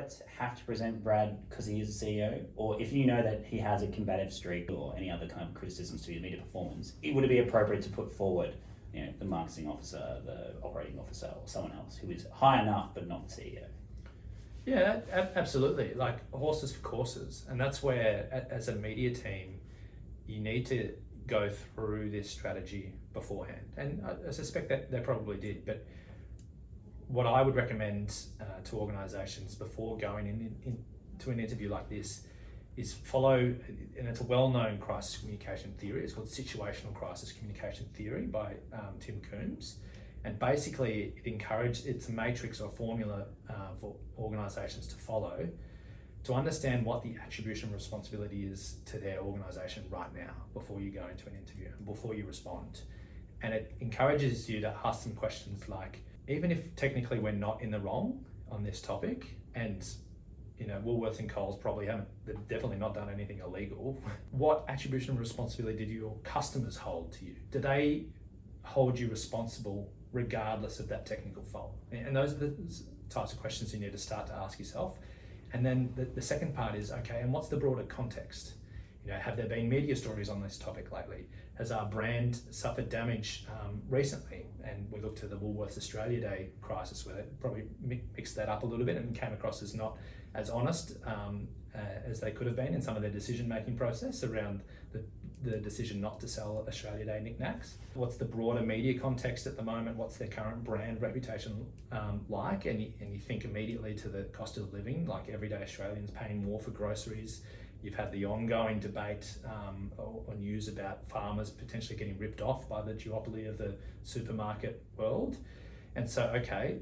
Woolworths have to present Brad because he is the CEO? Or if you know that he has a combative streak or any other kind of criticisms to the immediate performance, would it be appropriate to put forward the marketing officer, the operating officer, or someone else who is high enough but not the CEO? Yeah, absolutely. Like horses for courses. And that's where, as a media team, you need to go through this strategy beforehand. And I suspect that they probably did. But what I would recommend to organisations before going into an interview like this is follow, and it's a well-known crisis communication theory. It's called Situational Crisis Communication Theory by Tim Coombs. And basically it's a matrix or formula for organisations to follow to understand what the attribution responsibility is to their organisation right now before you go into an interview and before you respond. And it encourages you to ask some questions like, even if technically we're not in the wrong on this topic, and Woolworths and Coles they've definitely not done anything illegal, what attribution responsibility did your customers hold to you? Do they hold you responsible regardless of that technical fault? And those are the types of questions you need to start to ask yourself. And then the second part is, okay, and what's the broader context? Have there been media stories on this topic lately? Has our brand suffered damage recently? And we looked at the Woolworths Australia Day crisis where they probably mixed that up a little bit and came across as not as honest as they could have been in some of their decision-making process around the decision not to sell Australia Day knickknacks. What's the broader media context at the moment? What's their current brand reputation like? And you think immediately to the cost of living, like everyday Australians paying more for groceries. You've had the ongoing debate or news about farmers potentially getting ripped off by the duopoly of the supermarket world. And so, okay,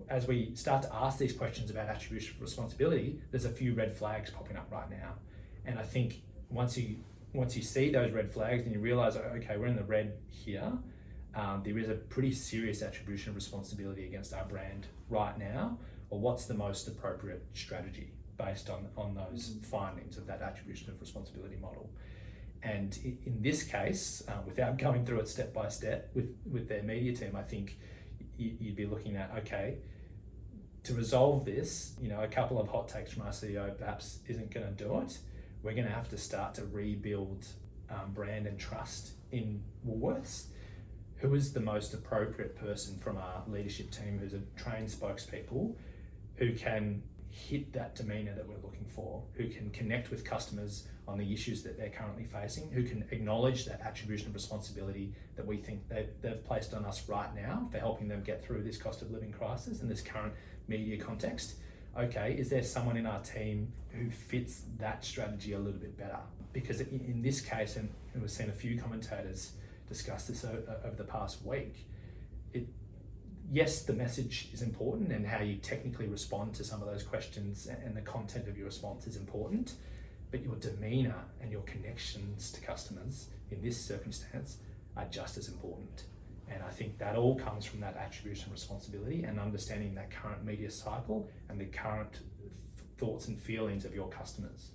as we start to ask these questions about attribution of responsibility, there's a few red flags popping up right now. And I think once you see those red flags and you realise, okay, we're in the red here, there is a pretty serious attribution of responsibility against our brand right now, or what's the most appropriate strategy based on those findings of that attribution of responsibility model. And in this case, without going through it step by step with their media team, I think you'd be looking at, okay, to resolve this, a couple of hot takes from our CEO perhaps isn't going to do it. We're going to have to start to rebuild brand and trust in Woolworths. Who is the most appropriate person from our leadership team who's a trained spokespeople who can hit that demeanour that we're looking for, who can connect with customers on the issues that they're currently facing, who can acknowledge that attribution of responsibility that we think they've placed on us right now for helping them get through this cost of living crisis and this current media context. Okay, is there someone in our team who fits that strategy a little bit better? Because in this case, and we've seen a few commentators discuss this over the past week, yes, the message is important and how you technically respond to some of those questions and the content of your response is important, but your demeanour and your connections to customers in this circumstance are just as important. And I think that all comes from that attribution responsibility and understanding that current media cycle and the current thoughts and feelings of your customers.